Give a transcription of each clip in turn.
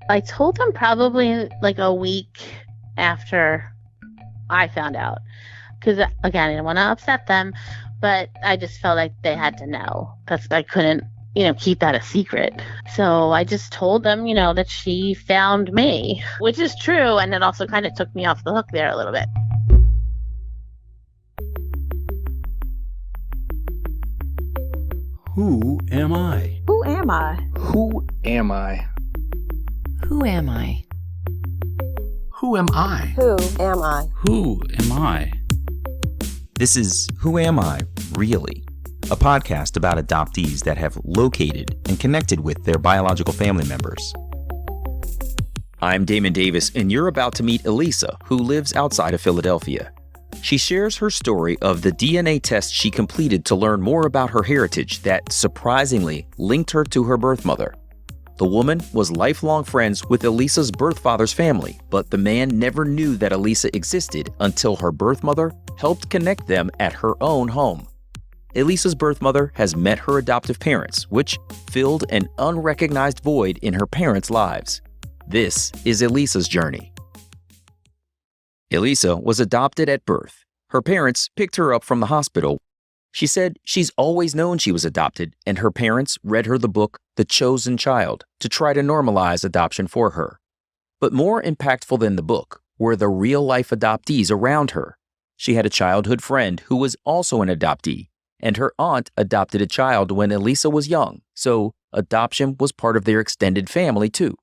I told them probably like a week after I found out. Because, again, I didn't want to upset them, but I just felt like they had to know. Because I couldn't, keep that a secret. So I just told them, that she found me, which is true. And it also kind of took me off the hook there a little bit. Who am I? Who am I? Who am I? Who am I? Who am I? Who am I? Who am I? This is Who Am I, Really? A podcast about adoptees that have located and connected with their biological family members. I'm Damon Davis, and you're about to meet Elisa, who lives outside of Philadelphia. She shares her story of the DNA test she completed to learn more about her heritage that surprisingly linked her to her birth mother. The woman was lifelong friends with Elisa's birth father's family, but the man never knew that Elisa existed until her birth mother helped connect them at her own home. Elisa's birth mother has met her adoptive parents, which filled an unrecognized void in her parents' lives. This is Elisa's journey. Elisa was adopted at birth. Her parents picked her up from the hospital. She said she's always known she was adopted, and her parents read her the book The Chosen Child to try to normalize adoption for her. But more impactful than the book were the real-life adoptees around her. She had a childhood friend who was also an adoptee, and her aunt adopted a child when Elisa was young, so adoption was part of their extended family too.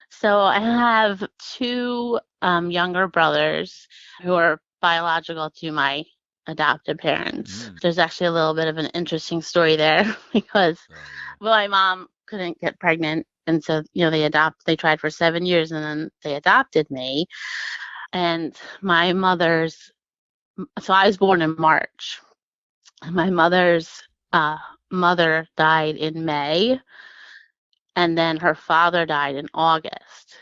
So I have two younger brothers who are biological to my adopted parents. There's actually a little bit of an interesting story there because my mom couldn't get pregnant. And so, they tried for 7 years and then they adopted me. And my mother's, so I was born in March. My mother's mother died in May. And then her father died in August.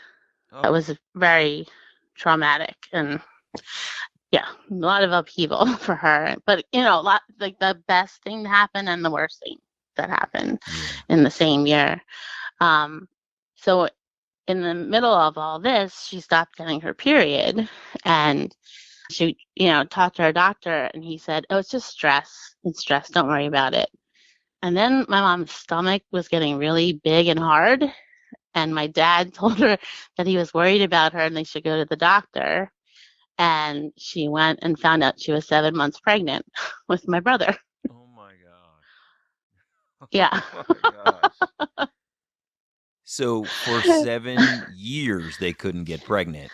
That was very traumatic and a lot of upheaval for her. But, a lot like the best thing that happened and the worst thing that happened in the same year. So in the middle of all this, she stopped getting her period and she, talked to her doctor and he said, "Oh, it's just stress. It's stress. Don't worry about it." And then my mom's stomach was getting really big and hard. And my dad told her that he was worried about her and they should go to the doctor. And she went and found out she was 7 months pregnant with my brother. Oh my gosh. Yeah. Oh my gosh. So for 7 years, they couldn't get pregnant.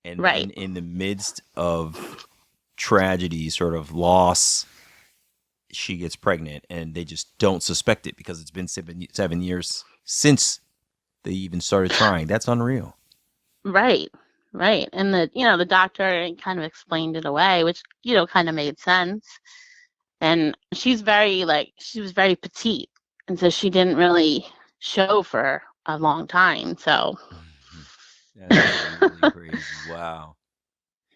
And Right. then in the midst of tragedy, sort of loss, she gets pregnant and they just don't suspect it because it's been 7 years since they even started trying. That's unreal. Right. And the doctor kind of explained it away, which, kind of made sense. And she was very petite. And so she didn't really show for a long time. So That's really crazy. Wow.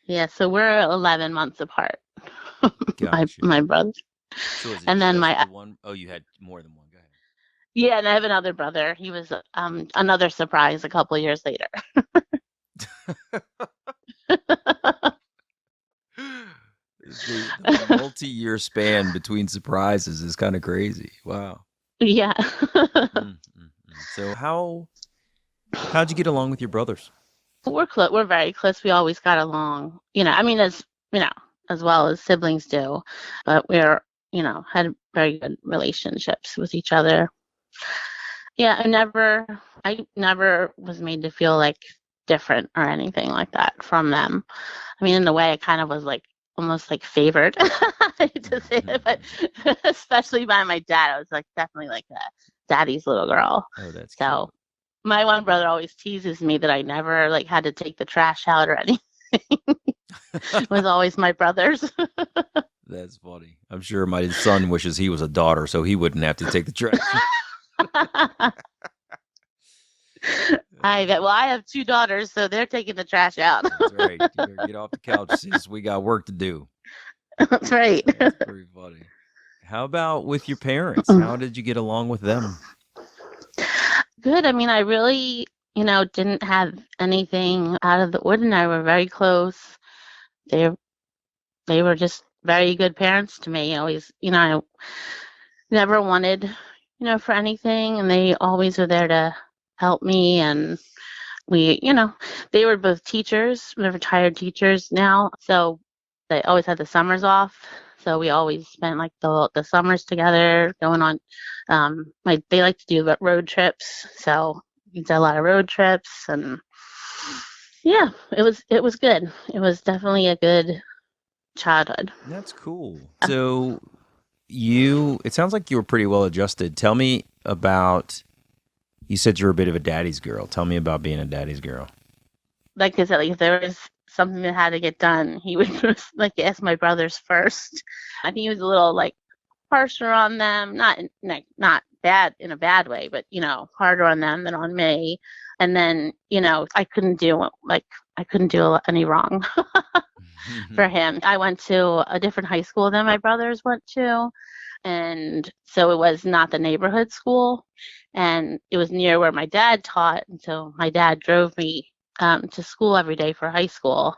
yeah, so we're 11 months apart. Gotcha. my brother. So is it And then just my the one? Oh, you had more than one. Go ahead. Yeah, and I have another brother. He was another surprise a couple of years later. The multi-year span between surprises is kind of crazy. Wow. Yeah. So how'd you get along with your brothers? We're very close. We always got along. As well as siblings do. But we're, had very good relationships with each other. Yeah, I never was made to feel like different or anything like that from them. I mean, in a way, I kind of was like almost like favored. I hate to say it, but especially by my dad, I was like definitely like a daddy's little girl. Oh, that's So cute. my one brother always teases me that I never like had to take the trash out or anything. It was always my brothers. That's funny. I'm sure my son wishes he was a daughter so he wouldn't have to take the trash. I bet. Well, I have two daughters, so they're taking the trash out. That's right. You better get off the couch, sis. We got work to do. That's right. That's pretty funny. How about with your parents? How did you get along with them? Good. I mean, I really, didn't have anything out of the ordinary. We're very close. They they were just very good parents to me. Always, I never wanted, for anything, and they always were there to help me. And they were both teachers. They're retired teachers now, so they always had the summers off. So we always spent like the summers together, going on. They like to do road trips, so we did a lot of road trips, and yeah, it was good. It was definitely a good childhood. That's cool. So it sounds like you were pretty well adjusted. Tell me about, you said you were a bit of a daddy's girl. Tell me about being a daddy's girl. Like I said, like if there was something that had to get done, he would just like ask my brothers first. I think he was a little like harsher on them, not bad in a bad way, but harder on them than on me. And then I couldn't do any wrong for him. I went to a different high school than my brothers went to, and so it was not the neighborhood school, and it was near where my dad taught, and so my dad drove me to school every day for high school,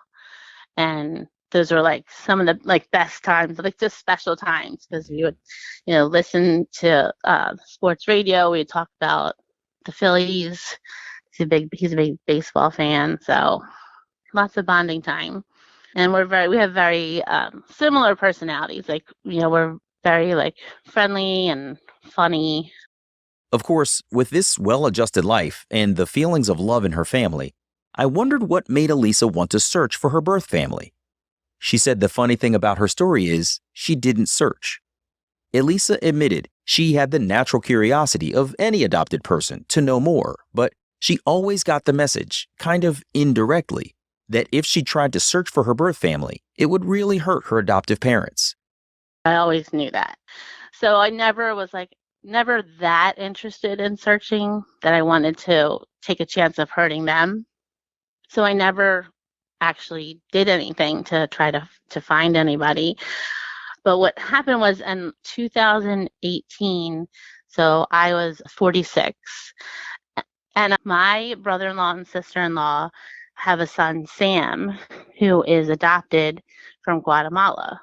and those were like some of the like best times, like just special times, because we would listen to sports radio. We'd talk about the Phillies. He's a big baseball fan, so lots of bonding time. And we have very similar personalities. Like, we're very like friendly and funny. Of course, with this well-adjusted life and the feelings of love in her family, I wondered what made Elisa want to search for her birth family. She said the funny thing about her story is she didn't search. Elisa admitted she had the natural curiosity of any adopted person to know more, but she always got the message, kind of indirectly, that if she tried to search for her birth family, it would really hurt her adoptive parents. I always knew that. So I never that interested in searching that I wanted to take a chance of hurting them. So I never actually did anything to try to find anybody. But what happened was in 2018, so I was 46, and my brother-in-law and sister-in-law have a son, Sam, who is adopted from Guatemala.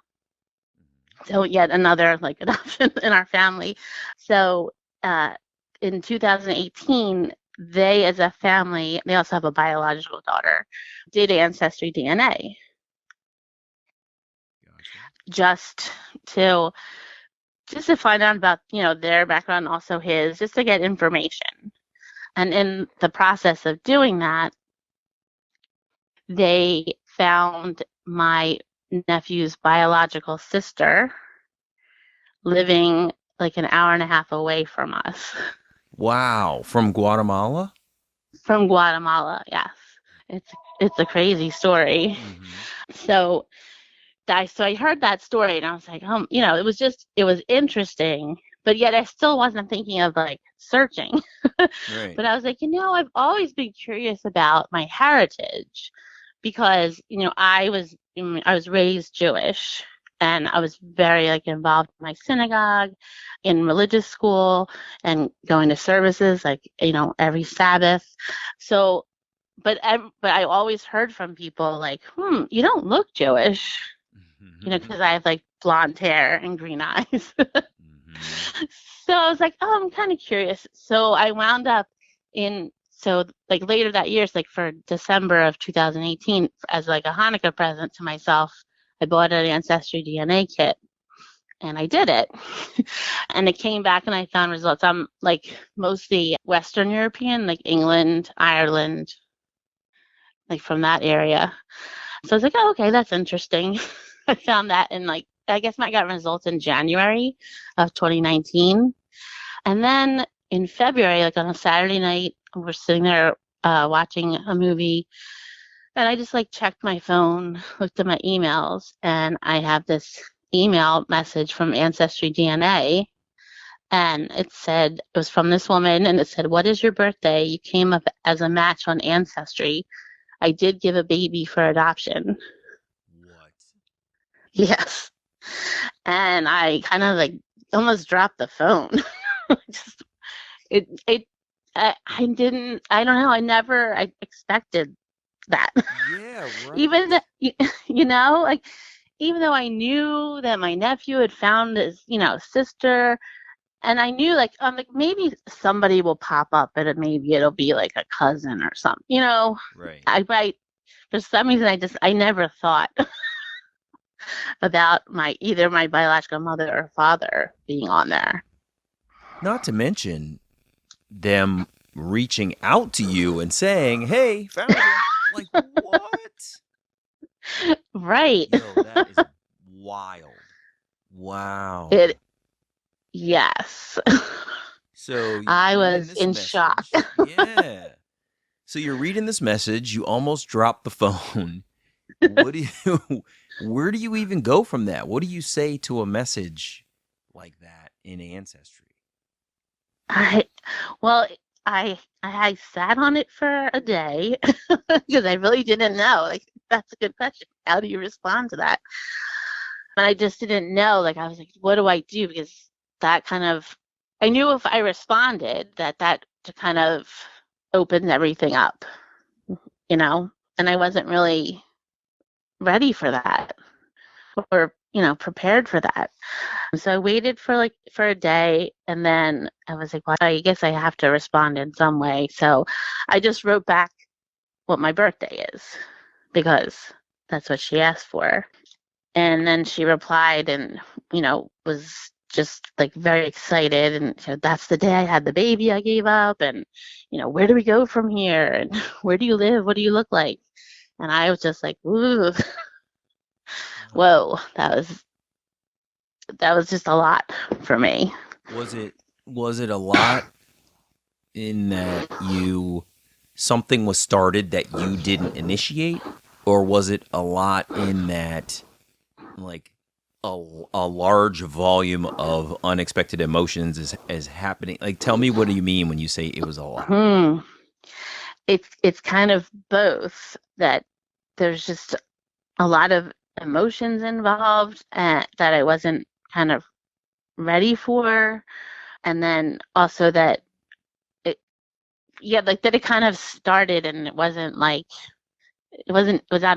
So yet another like adoption in our family. So in 2018, they as a family, they also have a biological daughter, did Ancestry DNA. Just to find out about their background, also his, just to get information. And in the process of doing that, they found my nephew's biological sister living like an hour and a half away from us. Wow, from Guatemala? From Guatemala, yes. It's a crazy story. So I heard that story and I was like, it was interesting, but yet I still wasn't thinking of like searching. Right. But I was like, I've always been curious about my heritage because, I was raised Jewish, and I was very like involved in my synagogue, in religious school, and going to services like, every Sabbath. So, but I always heard from people like, you don't look Jewish, because I have like blonde hair and green eyes. So I was like, oh, I'm kind of curious. So I wound up like later that year, like for December of 2018, as like a Hanukkah present to myself, I bought an Ancestry DNA kit, and I did it. And it came back and I found results. I'm like mostly Western European, like England, Ireland, like from that area. So I was like, oh, okay, that's interesting. I found that in like, I guess I got results in January of 2019. And then in February, like on a Saturday night, we're sitting there watching a movie, and I just like checked my phone, looked at my emails, and I have this email message from Ancestry DNA, and it was from this woman, and it said, "What is your birthday? You came up as a match on Ancestry. I did give a baby for adoption." What? Yes. And I kind of like almost dropped the phone. Just it I don't know. I expected that. Yeah, Even, right. like, even though I knew that my nephew had found his, sister, and I knew, like, I'm like, maybe somebody will pop up and maybe it'll be like a cousin or something, Right. for some reason, I never thought about either my biological mother or father being on there. Not to mention them reaching out to you and saying, "Hey, found you." Like, what? Right. Yo, that is wild. Wow. It, yes. So you're I reading was this in shock. message. Yeah. So you're reading this message, you almost drop the phone. What do you where do you even go from that? What do you say to a message like that in Ancestry? I well, I sat on it for a day because I really didn't know. Like, that's a good question. How do you respond to that? And I just didn't know. Like, I was like, what do I do? Because that kind of, I knew if I responded that to kind of opened everything up, and I wasn't really ready for that or, prepared for that. So I waited for a day, and then I was like, well, I guess I have to respond in some way. So I just wrote back what my birthday is because that's what she asked for. And then she replied and, was just like very excited. And that's the day I had the baby I gave up. And, where do we go from here? And where do you live? What do you look like? And I was just like, ooh, whoa, that was just a lot for me. Was it a lot in that something was started that you didn't initiate, or was it a lot in that like a large volume of unexpected emotions is happening? Like, tell me, what do you mean when you say it was a lot? Hmm. It's kind of both, that there's just a lot of emotions involved that I wasn't kind of ready for, and then also that it yeah, like that it kind of started and it was out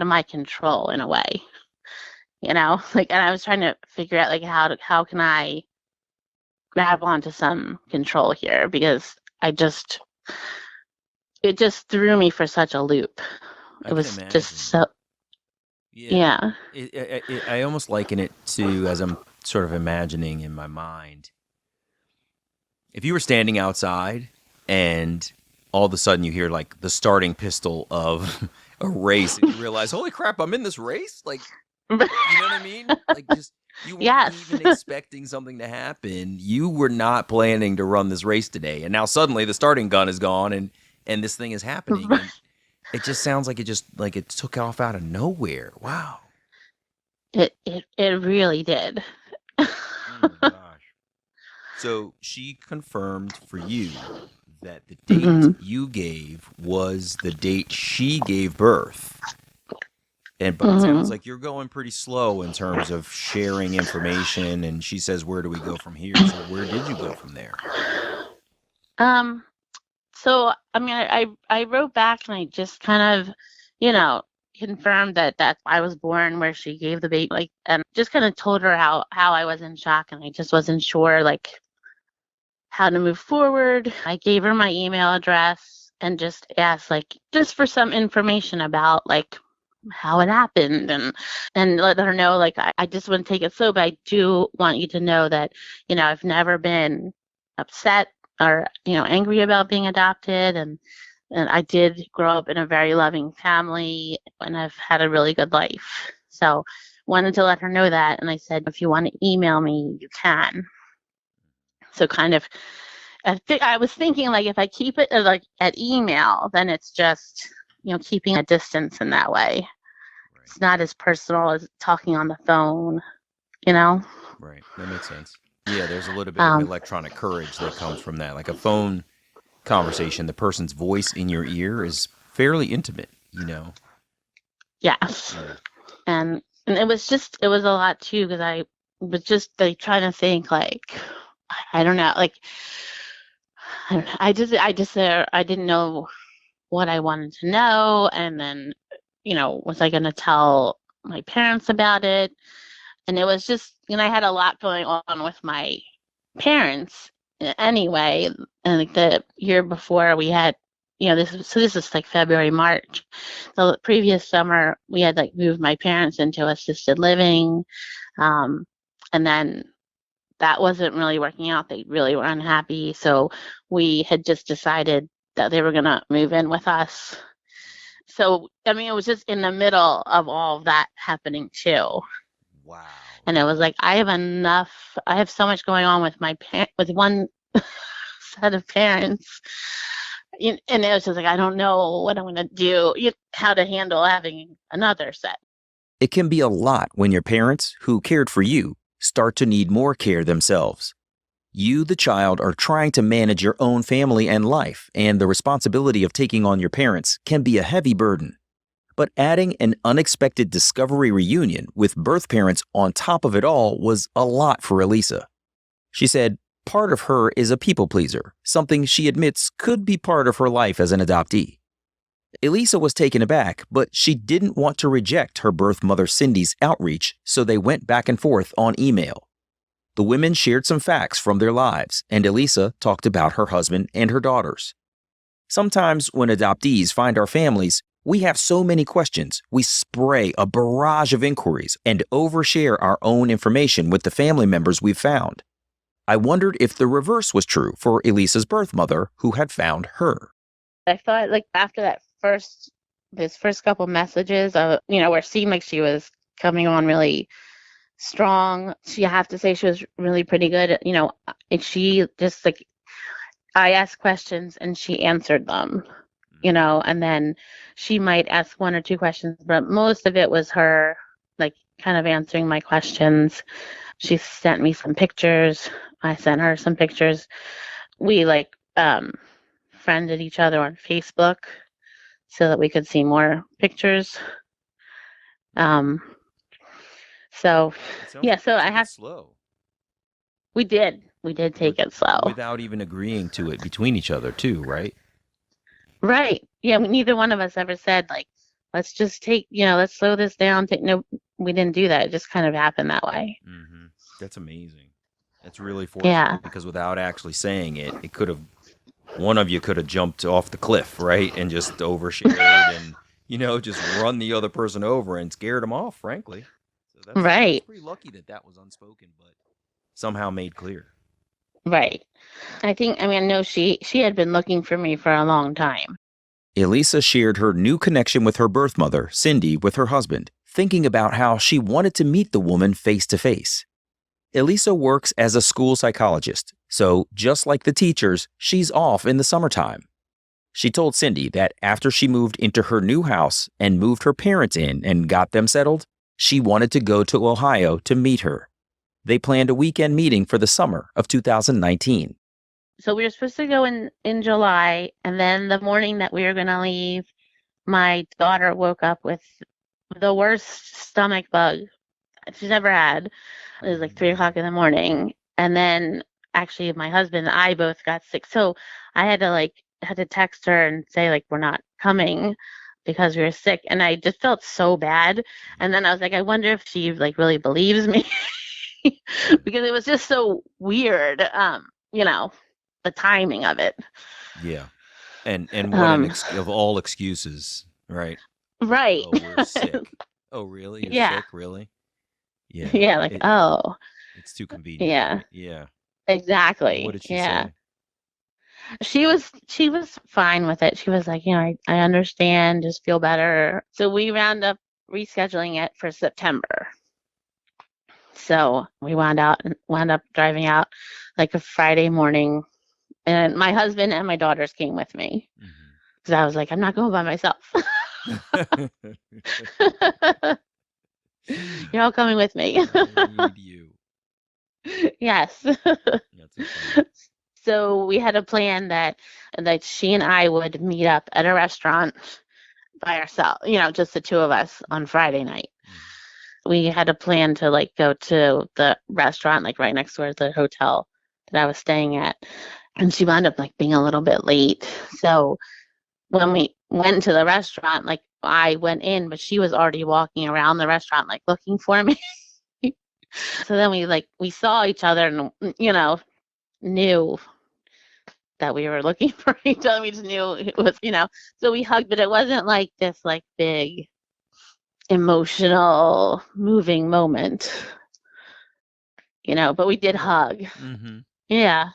of my control in a way, like, and I was trying to figure out, like, how can I grab onto some control here, because it just threw me for such a loop. I It can was just imagine. so, Yeah. yeah. I almost liken it to, as I'm sort of imagining in my mind, if you were standing outside and all of a sudden you hear like the starting pistol of a race and you realize, holy crap, I'm in this race? Like, you know what I mean? Like, just you weren't Yes. even expecting something to happen. You were not planning to run this race today. And now suddenly the starting gun is gone and this thing is happening, and it just sounds like it took off out of nowhere. Wow. It really did. Oh my gosh. So she confirmed for you that the date Hmm. you gave was the date she gave birth. But it sounds Hmm. like you're going pretty slow in terms of sharing information, and she says, where do we go from here? So where did you go from there? Um, so I mean, I wrote back and I just kind of, you know, confirmed that I was born where she gave the baby, like, and just kind of told her how I was in shock and I just wasn't sure, like, how to move forward. I gave her my email address and just asked, like, just for some information about, like, how it happened, and let her know, like, I just wouldn't take it so, but I do want you to know that, I've never been upset or, angry about being adopted, and I did grow up in a very loving family and I've had a really good life. So wanted to let her know that, and I said, if you want to email me, you can. So kind of, I was thinking, like, if I keep it like at email, then it's just, keeping a distance in that way. Right. It's not as personal as talking on the phone, you know? Right. That makes sense. Yeah, there's a little bit of Um, electronic courage that comes from that. Like a phone conversation, the person's voice in your ear is fairly intimate, you know? yes. Yeah. And it was a lot too, because I was just like trying to think, like, I don't know, like, I didn't know what I wanted to know. And then, was I going to tell my parents about it? And it was just, I had a lot going on with my parents anyway. And like the year before we had, this is like February, March. So the previous summer we had like moved my parents into assisted living. Um, and then that wasn't really working out. They really were unhappy. So we had just decided that they were going to move in with us. So, it was just in the middle of all of that happening too. Wow. And it was like, I have so much going on with with one set of parents. And it was just like, I don't know what I'm going to do, how to handle having another set. It can be a lot when your parents, who cared for you, start to need more care themselves. You, the child, are trying to manage your own family and life, and the responsibility of taking on your parents can be a heavy burden. But adding an unexpected discovery reunion with birth parents on top of it all was a lot for Elisa. She said part of her is a people pleaser, something she admits could be part of her life as an adoptee. Elisa was taken aback, but she didn't want to reject her birth mother Cindy's outreach, so they went back and forth on email. The women shared some facts from their lives, and Elisa talked about her husband and her daughters. Sometimes when adoptees find our families, we have so many questions, we spray a barrage of inquiries and overshare our own information with the family members we've found. I wondered if the reverse was true for Elisa's birth mother, who had found her. I thought like after those first couple messages, where it seemed like she was coming on really strong. You have to say she was really pretty good. And she just like, I asked questions and she answered them, and then she might ask one or two questions, but most of it was her like kind of answering my questions. She sent me some pictures. I sent her some pictures. We like friended each other on Facebook so that we could see more pictures. So yeah, so I have slow. We did take it slow. Without even agreeing to it between each other too, right? Right. Yeah, neither one of us ever said like, let's just let's slow this down. No, we didn't do that. It just kind of happened that way. Mm-hmm. That's amazing. That's really fortunate. Yeah. Because without actually saying it, one of you could have jumped off the cliff, right? And just overshared and, just run the other person over and scared them off, frankly. So that's pretty lucky that was unspoken, but somehow made clear. Right. I know she had been looking for me for a long time. Elisa shared her new connection with her birth mother, Cindy, with her husband, thinking about how she wanted to meet the woman face to face. Elisa works as a school psychologist, so just like the teachers, she's off in the summertime. She told Cindy that after she moved into her new house and moved her parents in and got them settled, she wanted to go to Ohio to meet her. They planned a weekend meeting for the summer of 2019. So we were supposed to go in July, and then the morning that we were going to leave, my daughter woke up with the worst stomach bug she's ever had. It was like 3:00 in the morning. And then actually my husband and I both got sick. So I had to text her and say like, we're not coming because we were sick. And I just felt so bad. And then I was like, I wonder if she like really believes me because it was just so weird. The timing of it. Yeah. And what of all excuses, right? Right. Oh, we're sick. Oh, really? You're sick? Really? Yeah. Yeah, it's too convenient. Yeah. Right? Yeah. Exactly. What did she say? She was fine with it. She was like, I understand, just feel better. So we wound up rescheduling it for September. So we wound up driving out like a Friday morning, and my husband and my daughters came with me because I was like, I'm not going by myself. You're all coming with me. I need you. Yes. That's So we had a plan that she and I would meet up at a restaurant by ourselves, just the two of us on Friday night. We had a plan to go to the restaurant right next door to the hotel that I was staying at. and she wound up like being a little bit late. So when we went to the restaurant, like I went in, but she was already walking around the restaurant, like looking for me. So then we saw each other and, knew that we were looking for each other. We just knew it was, so we hugged, but it wasn't like this like big emotional moving moment, but we did hug. Mm-hmm. Yeah.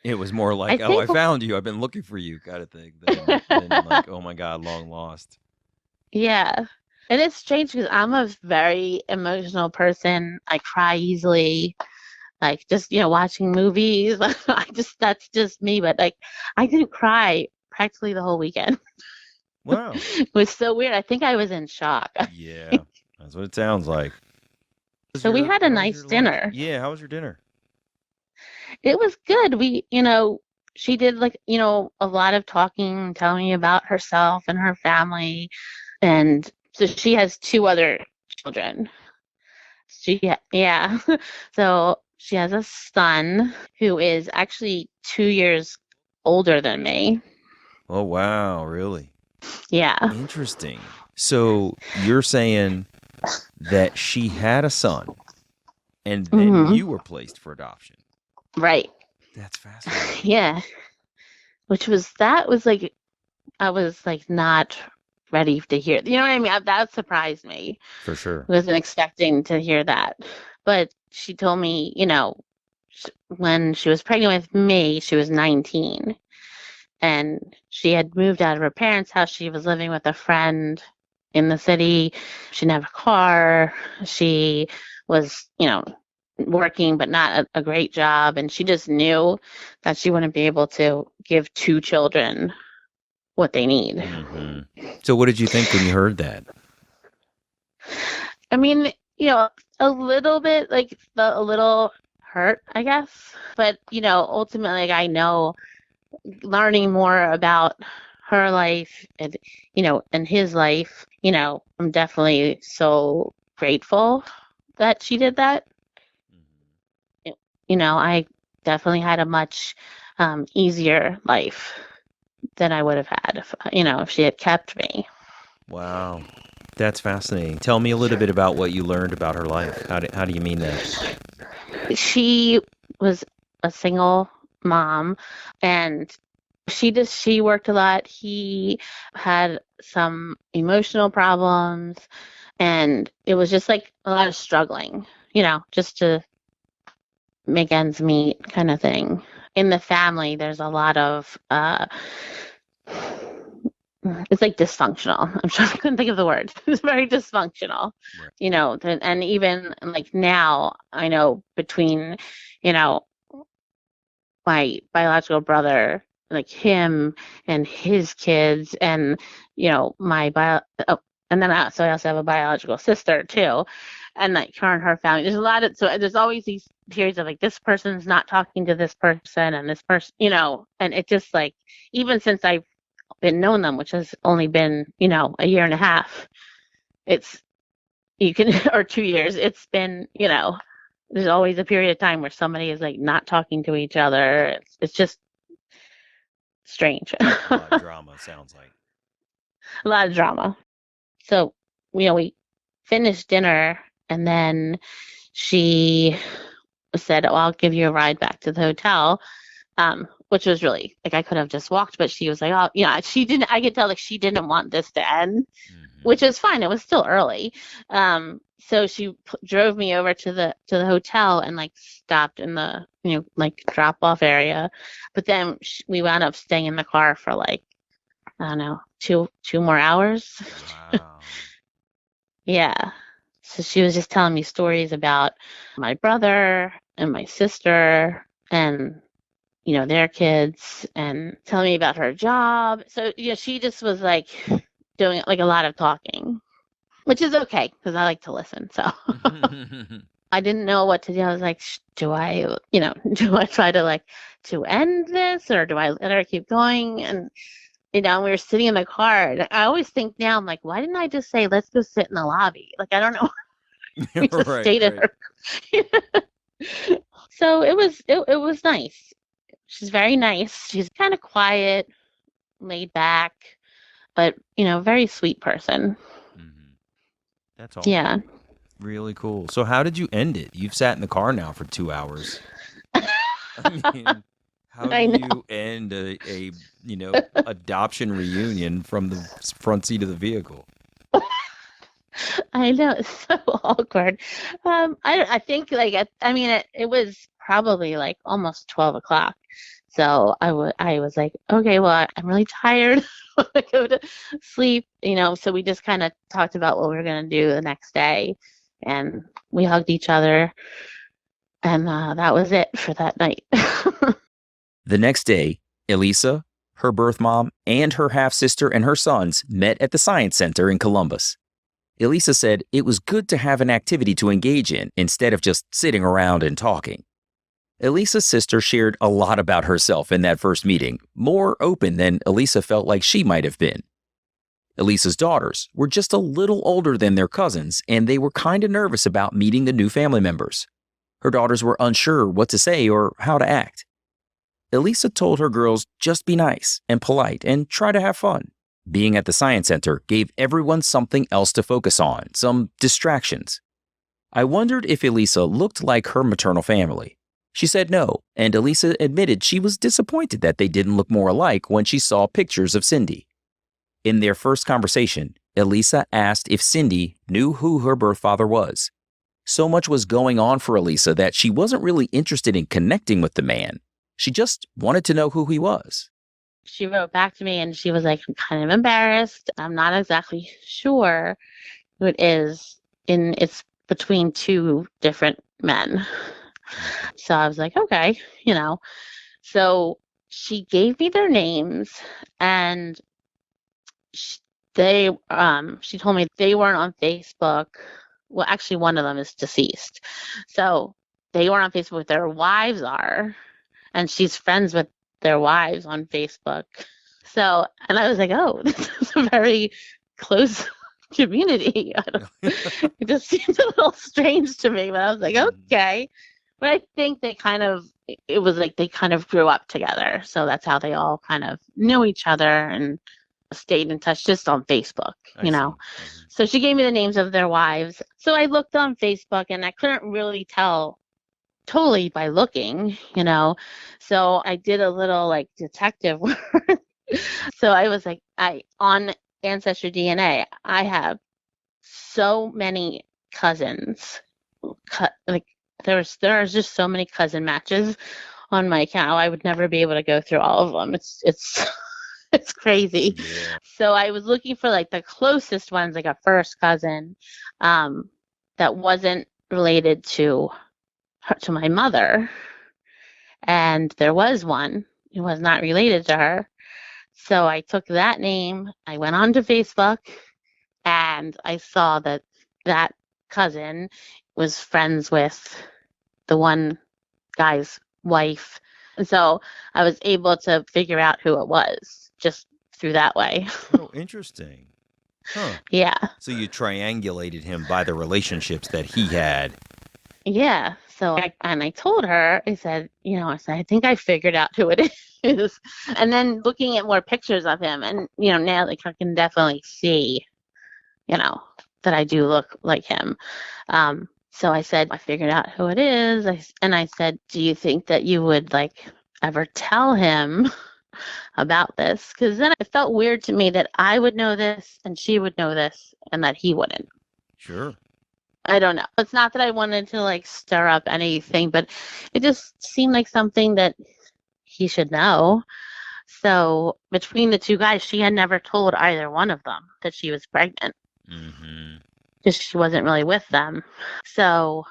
It was more I like, "Oh, I think, found you. I've been looking for you," kind of thing, than like, "Oh my God, long lost." yeah. And it's strange because I'm a very emotional person. I cry easily. Like just, watching movies. That's just me. But like, I didn't cry practically the whole weekend. Wow. It was so weird. I think I was in shock. Yeah, that's what it sounds like. So we had a How was nice your lunch? dinner. Yeah, how was your dinner? It was good. She did like, a lot of talking, telling me about herself and her family. And so she has two other children. Yeah. So she has a son who is actually 2 years older than me. Oh wow, really? Yeah. Interesting. So you're saying that she had a son and then Hmm. you were placed for adoption. Right. That's fascinating. Yeah. That was like, I was like not ready to hear. You know what I mean? That surprised me. For sure. I wasn't expecting to hear that. But she told me, when she was pregnant with me, she was 19. And she had moved out of her parents' house. She was living with a friend in the city. She didn't have a car. She was, working, but not a great job. And she just knew that she wouldn't be able to give two children what they need. Mm-hmm. So what did you think when you heard that? I mean, a little bit like a little hurt, I guess. But, ultimately, like, I know learning more about her life and, and his life, I'm definitely so grateful that she did that. I definitely had a much easier life than I would have had if she had kept me. Wow. That's fascinating. Tell me a little bit about what you learned about her life. How do you mean that? She was a single mom, and she worked a lot. He had some emotional problems, and it was just like a lot of struggling, just to make ends meet kind of thing. In the family, there's a lot of it's like dysfunctional. I couldn't think of the word. It's very dysfunctional. Right. And even like now, I know between, you know, my biological brother, like him and his kids, and my and then so I also have a biological sister too, and like her and her family. There's a lot of there's always these periods of like this person's not talking to this person and this person, and it just like even since I've been known them, which has only been a year and a half, it's you can or 2 years. It's been there's always a period of time where somebody is like not talking to each other. It's just strange. A lot of drama, sounds like. A lot of drama. So, we finished dinner and then she said, "Oh, I'll give you a ride back to the hotel." Which was really like I could have just walked, but she was like, "Oh, she didn't." I could tell like she didn't want this to end, which is fine. It was still early. So she drove me over to the hotel and like stopped in the like drop off area, but then we wound up staying in the car for like I don't know two more hours. Wow. Yeah. So she was just telling me stories about my brother and my sister and their kids and telling me about her job. So she just was like doing like a lot of talking, which is okay because I like to listen. So I didn't know what to do. I was like, do I, do I try to like to end this or do I let her keep going? And we were sitting in the car. And I always think now, I'm like, why didn't I just say, let's go sit in the lobby? Like, I don't know. We just Right, stayed in right. her. So it was nice. She's very nice. She's kind of quiet, laid back, but, very sweet person. That's all. Yeah. Really cool. So how did you end it? You've sat in the car now for 2 hours. I mean, how do I know. you end a adoption reunion from the front seat of the vehicle? I know, it's so awkward. I think like it was probably like almost 12 o'clock. So I was like, okay, well, I'm really tired. I want to go to sleep, so we just kind of talked about what we were going to do the next day, and we hugged each other, and that was it for that night. The next day, Elisa, her birth mom, and her half-sister and her sons met at the Science Center in Columbus. Elisa said it was good to have an activity to engage in instead of just sitting around and talking. Elisa's sister shared a lot about herself in that first meeting, more open than Elisa felt like she might have been. Elisa's daughters were just a little older than their cousins, and they were kind of nervous about meeting the new family members. Her daughters were unsure what to say or how to act. Elisa told her girls just be nice and polite and try to have fun. Being at the Science Center gave everyone something else to focus on, some distractions. I wondered if Elisa looked like her maternal family. She said no, and Elisa admitted she was disappointed that they didn't look more alike when she saw pictures of Cindy. In their first conversation, Elisa asked if Cindy knew who her birth father was. So much was going on for Elisa that she wasn't really interested in connecting with the man. She just wanted to know who he was. She wrote back to me and she was like, I'm kind of embarrassed. I'm not exactly sure who it is. It's between two different men. So I was like, okay, So she gave me their names, and she told me they weren't on Facebook. Well, actually, one of them is deceased. So they weren't on Facebook. Their wives are, and she's friends with their wives on Facebook. So, and I was like, oh, this is a very close community. It just seems a little strange to me, but I was like, okay. But I think it was like they kind of grew up together. So that's how they all kind of knew each other and stayed in touch just on Facebook, I see. So she gave me the names of their wives. So I looked on Facebook and I couldn't really tell totally by looking, So I did a little like detective work. So I was like, on Ancestry DNA, I have so many cousins. Like there are just so many cousin matches on my account. I would never be able to go through all of them. It's it's crazy. Yeah. So I was looking for like the closest ones, like a first cousin, that wasn't related to my mother, and there was one who was not related to her. So I took that name, I went onto Facebook, and I saw that cousin was friends with the one guy's wife. And so I was able to figure out who it was just through that way. Oh, interesting. Huh. Yeah. So you triangulated him by the relationships that he had. Yeah. So I told her, I said, I think I figured out who it is. And then looking at more pictures of him, and, now like I can definitely see, that I do look like him. So I said, I figured out who it is. I said, do you think that you would like ever tell him about this? Because then it felt weird to me that I would know this and she would know this and that he wouldn't. Sure. I don't know. It's not that I wanted to like stir up anything, but it just seemed like something that he should know. So between the two guys, she had never told either one of them that she was pregnant. Mm-hmm. Because she wasn't really with them. So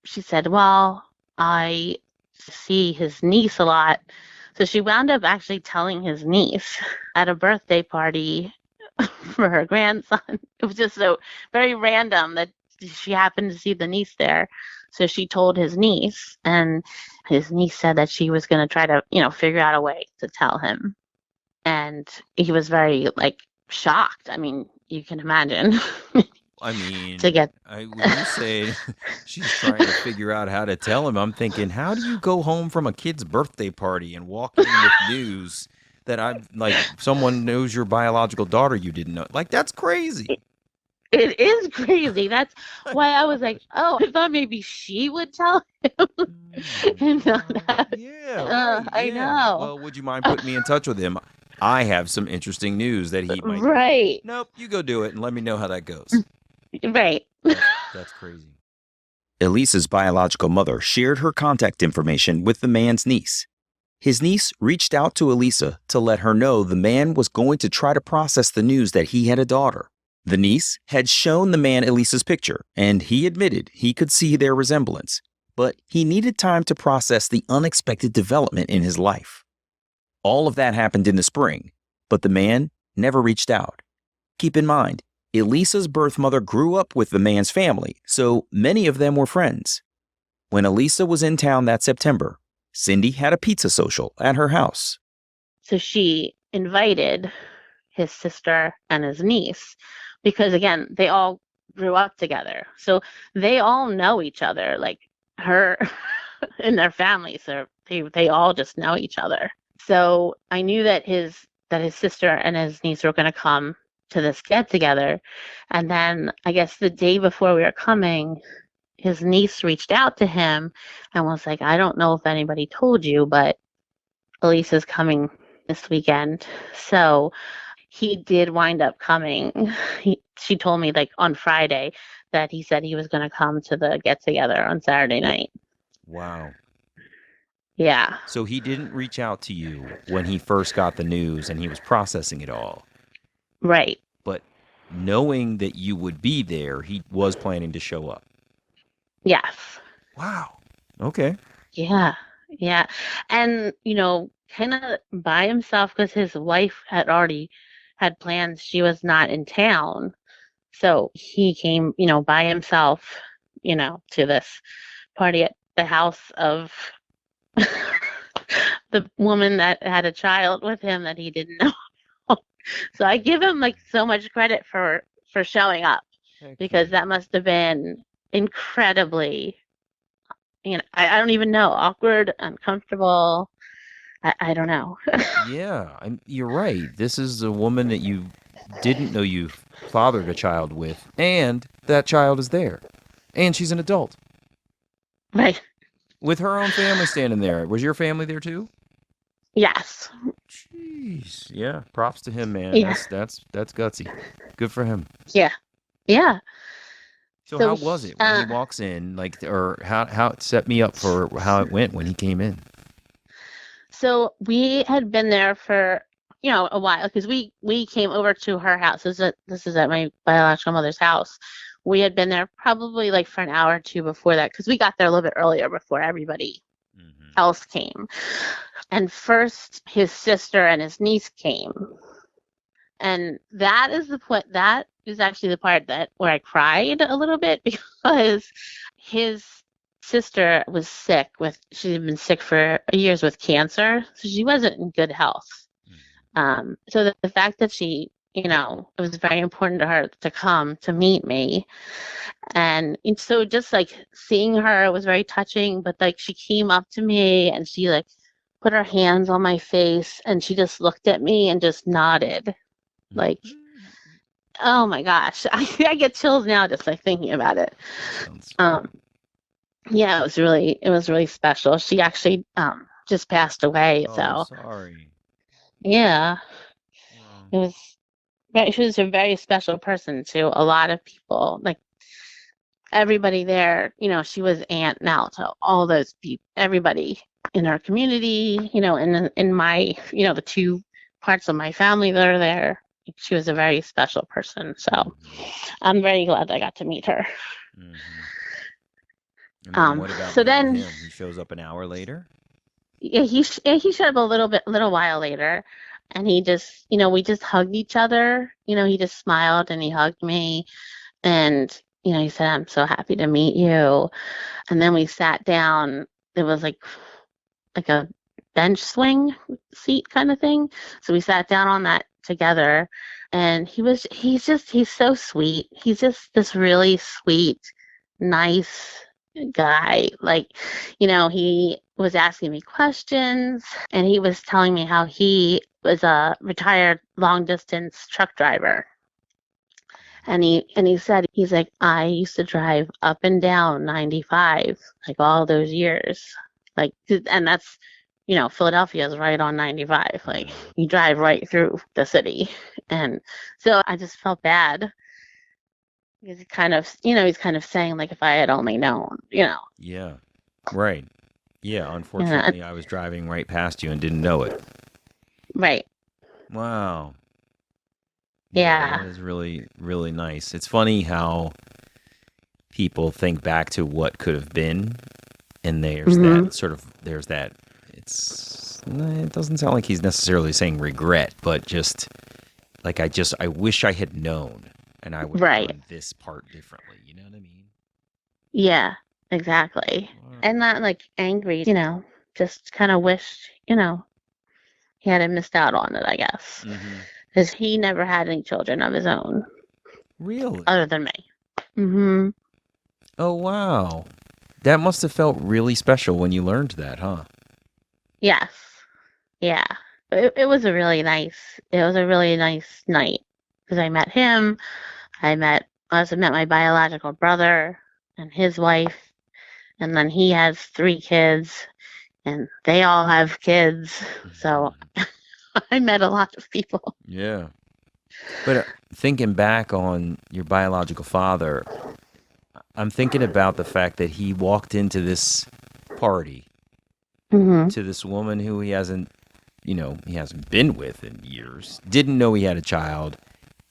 she said, well, I see his niece a lot. So she wound up actually telling his niece at a birthday party for her grandson. It was just so very random that she happened to see the niece there. So she told his niece, and his niece said that she was going to try to, figure out a way to tell him. And he was very, like, shocked. I mean, you can imagine. I mean, to get. when you say she's trying to figure out how to tell him, I'm thinking, how do you go home from a kid's birthday party and walk in with news that someone knows your biological daughter you didn't know? Like, that's crazy. It is crazy. That's why I was like, oh, I thought maybe she would tell him. Oh my And not God. that. Yeah, right. I Yeah. know. Well, would you mind putting me in touch with him? I have some interesting news that he might. Right. Nope, you go do it and let me know how that goes. Right. That's crazy. Elisa's biological mother shared her contact information with the man's niece. His niece reached out to Elisa to let her know the man was going to try to process the news that he had a daughter. The niece had shown the man Elisa's picture, and he admitted he could see their resemblance, but he needed time to process the unexpected development in his life. All of that happened in the spring, but the man never reached out. Keep in mind, Elisa's birth mother grew up with the man's family, so many of them were friends. When Elisa was in town that September, Cindy had a pizza social at her house. So she invited his sister and his niece because, again, they all grew up together. So they all know each other, like her and their families. So they all just know each other. So I knew that his sister and his niece were going to come to this get together. And then I guess the day before we were coming, his niece reached out to him and was like, I don't know if anybody told you, but Elisa's coming this weekend. So he did wind up coming. She told me like on Friday that he said he was going to come to the get together on Saturday night. Wow. Yeah. So he didn't reach out to you when he first got the news and he was processing it all. Right. But knowing that you would be there, he was planning to show up. Yes. Wow. Okay. Yeah. Yeah. And, kind of by himself because his wife had already had plans. She was not in town. So he came, by himself, to this party at the house of the woman that had a child with him that he didn't know. So I give him like so much credit for showing up because that must have been incredibly, I don't even know, awkward, uncomfortable. I don't know. Yeah, you're right. This is a woman that you didn't know you fathered a child with, and that child is there, and she's an adult Right. with her own family standing there. Was your family there too? Yes. Jeez. Yeah. Props to him, man. Yeah. That's gutsy. Good for him. Yeah. Yeah. So So, how was it when he walks in? Or how it set me up for how it went when he came in? So we had been there for, a while because we came over to her house. This is at my biological mother's house. We had been there probably like for an hour or two before that because we got there a little bit earlier before everybody else came. And first his sister and his niece came. And that is actually the part where I cried a little bit because his sister was sick she'd been sick for years with cancer, so she wasn't in good health. So the fact that she, it was very important to her to come to meet me. And so just like seeing her was very touching, but like she came up to me and she like put her hands on my face and she just looked at me and just nodded. Like, oh my gosh, I get chills now just like thinking about it. Yeah, it was really special. She actually just passed away. So sorry. yeah, she was a very special person to a lot of people. Like everybody there, she was aunt now to all those people, everybody in our community, and in my, the two parts of my family that are there. She was a very special person. So I'm very glad I got to meet her. And then what about so then him? He shows up an hour later? Yeah, he showed up a little while later, and he just, we just hugged each other. He just smiled and he hugged me, and he said, "I'm so happy to meet you." And then we sat down. It was like a bench swing seat kind of thing. So we sat down on that together. And he's so sweet. He's just this really sweet, nice guy. Like, he was asking me questions, and he was telling me how he was a retired long distance truck driver. And he said, he's like, I used to drive up and down 95, like all those years. Like, and that's, Philadelphia is right on 95. Like, you drive right through the city. And so I just felt bad. Because he's kind of saying, like, if I had only known, Yeah. Right. Yeah. and, Unfortunately, I was driving right past you and didn't know it. right. Wow. Yeah. That is really, really nice. It's funny how people think back to what could have been, and there's that. It doesn't sound like he's necessarily saying regret, but just like I wish I had known, and I would have done this part differently. You know what I mean? Yeah, exactly. Wow. And not like angry, just kind of wished, he hadn't missed out on it, I guess. Because he never had any children of his own. Really? Other than me. Mm-hmm. Oh, wow. That must have felt really special when you learned that, huh? Yes. Yeah. It was a really nice night. Because I met him. I also met my biological brother and his wife. And then he has 3 kids. And they all have kids. So I met a lot of people. Yeah. But thinking back on your biological father, I'm thinking about the fact that he walked into this party Mm-hmm. to this woman who he hasn't been with in years, didn't know he had a child,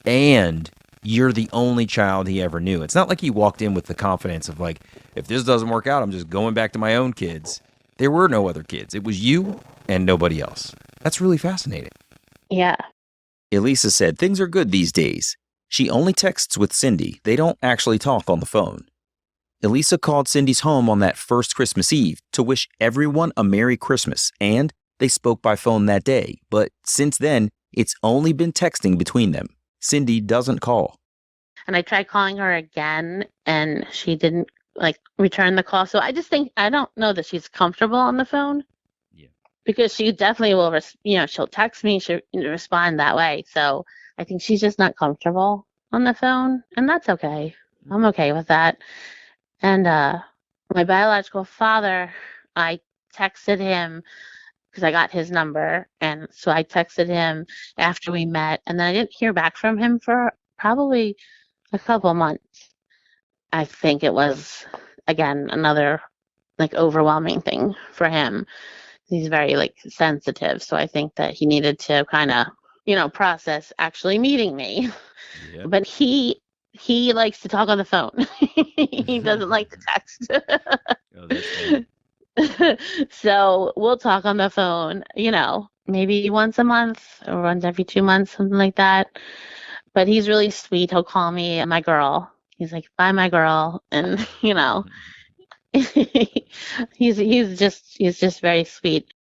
and you're the only child he ever knew. It's not like he walked in with the confidence of like, if this doesn't work out, I'm just going back to my own kids. There were no other kids. It was you and nobody else. That's really fascinating. Yeah. Elisa said things are good these days. She only texts with Cindy. They don't actually talk on the phone. Elisa called Cindy's home on that first Christmas Eve to wish everyone a Merry Christmas, and they spoke by phone that day. But since then, it's only been texting between them. Cindy doesn't call. And I tried calling her again, and she didn't return the call. So I don't know that she's comfortable on the phone. Yeah. Because she definitely will, she'll text me, she'll respond that way. So I think she's just not comfortable on the phone, and that's okay. I'm okay with that. And my biological father, I texted him because I got his number, and so I texted him after we met, and then I didn't hear back from him for probably a couple months. I think it was, again, another overwhelming thing for him. He's very sensitive, so I think that he needed to kind of process actually meeting me. Yeah. But he likes to talk on the phone. He doesn't like to text. Oh, that's funny. So we'll talk on the phone, maybe once a month or once every 2 months, something like that. But he's really sweet. He'll call me my girl. He's like, bye, my girl. And, he's just very sweet.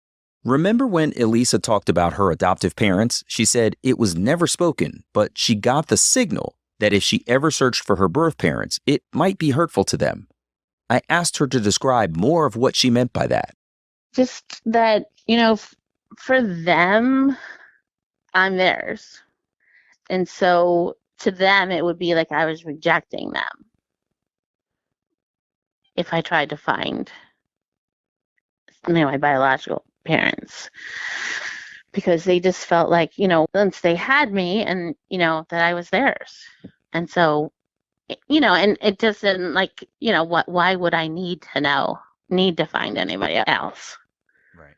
Remember when Elisa talked about her adoptive parents? She said it was never spoken, but she got the signal that if she ever searched for her birth parents, it might be hurtful to them. I asked her to describe more of what she meant by that. Just that, for them, I'm theirs. And so to them, it would be like I was rejecting them if I tried to find my biological parents. Because they just felt like, once they had me and, that I was theirs. And so, and it just didn't why would I need to find anybody else? Right.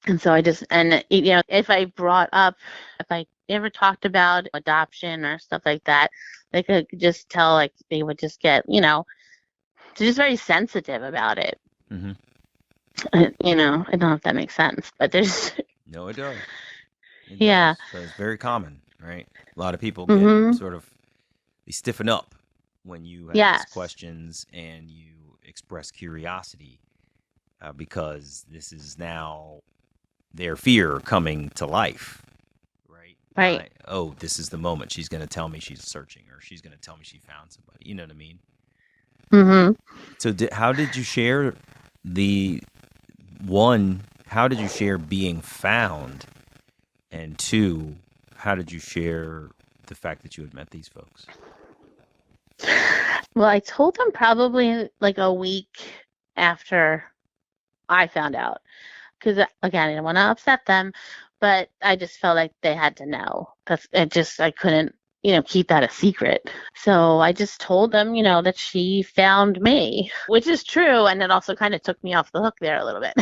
And so if I ever talked about adoption or stuff like that, they could just tell, they would just get, they're just very sensitive about it. Mm-hmm. I don't know if that makes sense, but there's. No, it does. Yeah. So it's very common, right? A lot of people get they stiffen up when you ask questions and you express curiosity because this is now their fear coming to life, right? Right. This is the moment she's going to tell me she's searching, or she's going to tell me she found somebody. You know what I mean? Mm-hmm. So how did you share the one? How did you share being found? And two, how did you share the fact that you had met these folks? Well, I told them probably like a week after I found out. Because again, I didn't want to upset them, but I just felt like they had to know. I couldn't, keep that a secret. So I just told them, that she found me, which is true. And it also kind of took me off the hook there a little bit.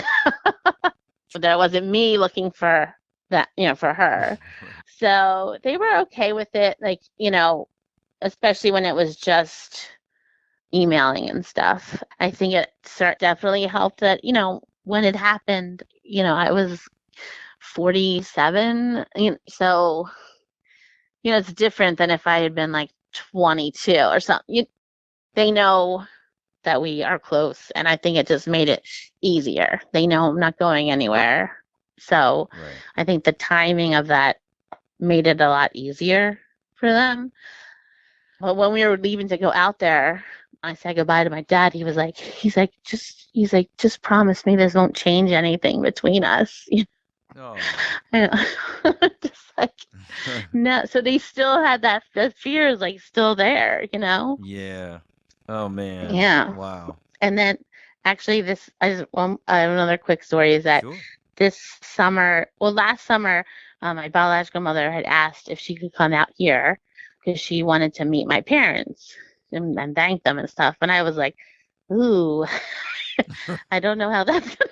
That it wasn't me looking for that, for her. So they were okay with it. Like, especially when it was just emailing and stuff. I think it definitely helped that, when it happened, I was 47. So, it's different than if I had been like 22 or something. They know that we are close, and I think it just made it easier. They know I'm not going anywhere. So Right. I think the timing of that made it a lot easier for them. But when we were leaving to go out there, I said goodbye to my dad. Just promise me this won't change anything between us. Oh. Just like, no. So they still had that fear is like still there, Yeah. Oh man. Yeah. Wow. And then actually I have another quick story is that Sure. last summer, my biological mother had asked if she could come out here because she wanted to meet my parents and thank them and stuff. And I was like, ooh, I don't know how that's gonna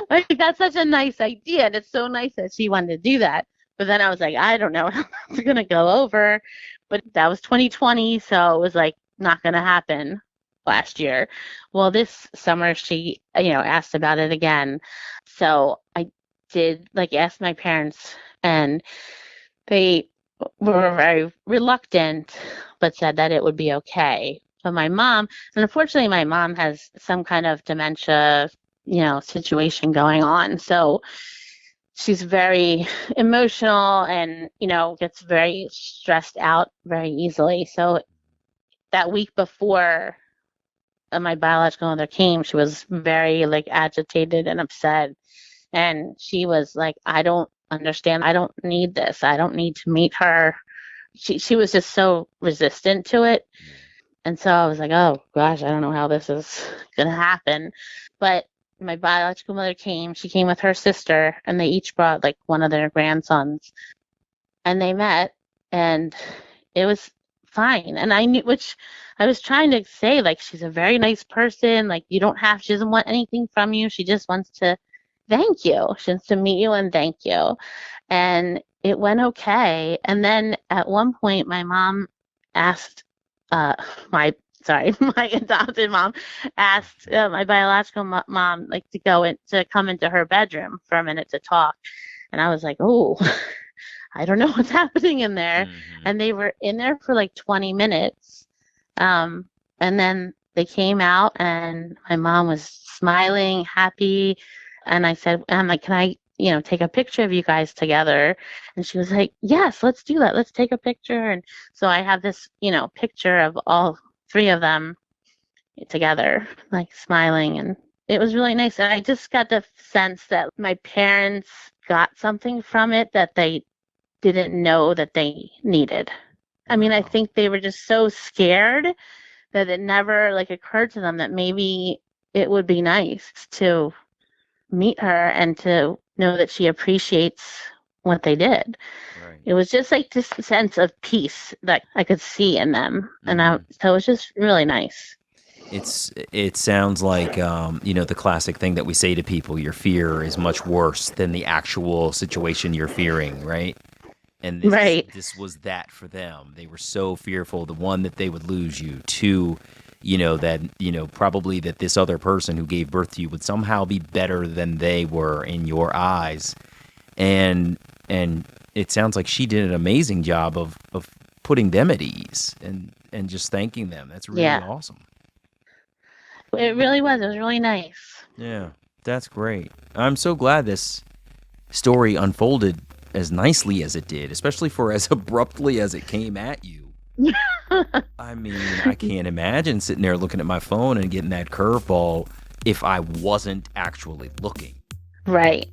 like that's such a nice idea. And it's so nice that she wanted to do that. But then I was like, I don't know how that's gonna go over. But that was 2020, so it was like not gonna happen last year. Well, this summer she, asked about it again. So I did like ask my parents, and they were very reluctant, but said that it would be okay. But my mom, and unfortunately, my mom has some kind of dementia, situation going on. So she's very emotional and, gets very stressed out very easily. So that week before my biological mother came, she was very like agitated and upset. And she was like, I don't understand. I don't need this. I don't need to meet her. She was just so resistant to it. And so I was like, oh gosh, I don't know how this is going to happen. But my biological mother came. She came with her sister, and they each brought like one of their grandsons. And they met, and it was fine. And I knew, which I was trying to say, like, she's a very nice person. Like, she doesn't want anything from you. She just wants to thank you. She wants to meet you and thank you. And it went okay. And then at one point, my mom asked, my my adopted mom asked my biological mom like to come into her bedroom for a minute to talk. And I was like, oh, I don't know what's happening in there. Mm-hmm. And they were in there for like 20 minutes. And then they came out, and my mom was smiling, happy. And I'm like, can I, take a picture of you guys together? And she was like, yes, let's do that. Let's take a picture. And so I have this, picture of all three of them together, like smiling. And it was really nice. And I just got the sense that my parents got something from it that they didn't know that they needed. I mean, I think they were just so scared that it never like occurred to them that maybe it would be nice to meet her and to know that she appreciates what they did. Right. It was just like this sense of peace that I could see in them. And so it was just really nice. It sounds like the classic thing that we say to people: your fear is much worse than the actual situation you're fearing, right? And this was that for them. They were so fearful, the one, that they would lose you, two, that probably that this other person who gave birth to you would somehow be better than they were in your eyes. And it sounds like she did an amazing job of putting them at ease and just thanking them. That's really awesome. It really was. It was really nice. Yeah, that's great. I'm so glad this story unfolded as nicely as it did, especially for as abruptly as it came at you. I mean, I can't imagine sitting there looking at my phone and getting that curveball if I wasn't actually looking. Right.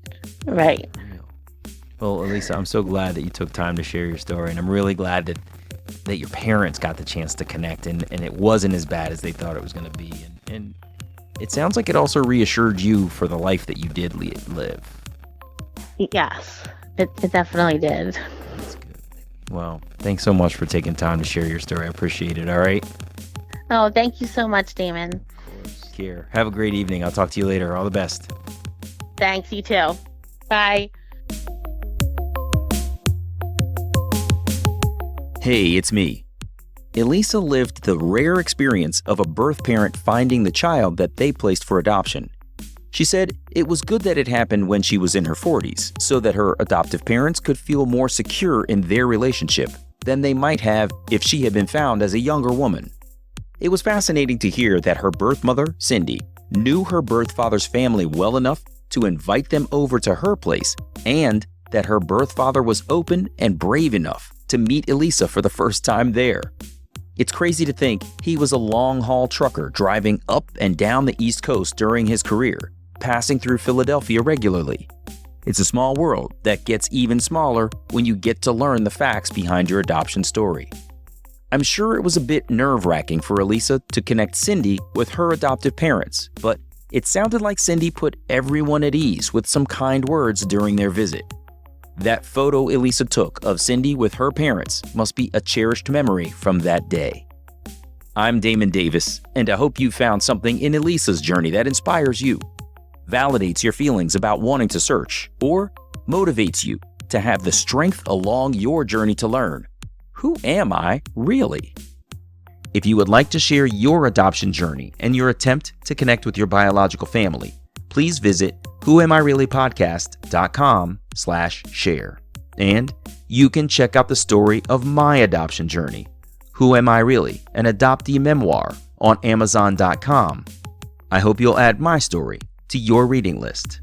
Well, Elisa, I'm so glad that you took time to share your story, and I'm really glad that your parents got the chance to connect, and it wasn't as bad as they thought it was going to be. And it sounds like it also reassured you for the life that you did live. Yes, it definitely did. That's good. Well, thanks so much for taking time to share your story. I appreciate it, all right? Oh, thank you so much, Damon. Care. Have a great evening. I'll talk to you later. All the best. Thanks, you too. Bye. Hey, it's me. Elisa lived the rare experience of a birth parent finding the child that they placed for adoption. She said it was good that it happened when she was in her 40s, so that her adoptive parents could feel more secure in their relationship than they might have if she had been found as a younger woman. It was fascinating to hear that her birth mother, Cindy, knew her birth father's family well enough to invite them over to her place, and that her birth father was open and brave enough to meet Elisa for the first time there. It's crazy to think he was a long-haul trucker driving up and down the East Coast during his career, passing through Philadelphia regularly. It's a small world that gets even smaller when you get to learn the facts behind your adoption story. I'm sure it was a bit nerve-wracking for Elisa to connect Cindy with her adoptive parents, but it sounded like Cindy put everyone at ease with some kind words during their visit. That photo Elisa took of Cindy with her parents must be a cherished memory from that day. I'm Damon Davis, and I hope you found something in Elisa's journey that inspires you, validates your feelings about wanting to search, or motivates you to have the strength along your journey to learn, who am I really? If you would like to share your adoption journey and your attempt to connect with your biological family, please visit whoamireallypodcast.com/share. And you can check out the story of my adoption journey, Who Am I Really? An Adoptee Memoir, on Amazon.com. I hope you'll add my story to your reading list.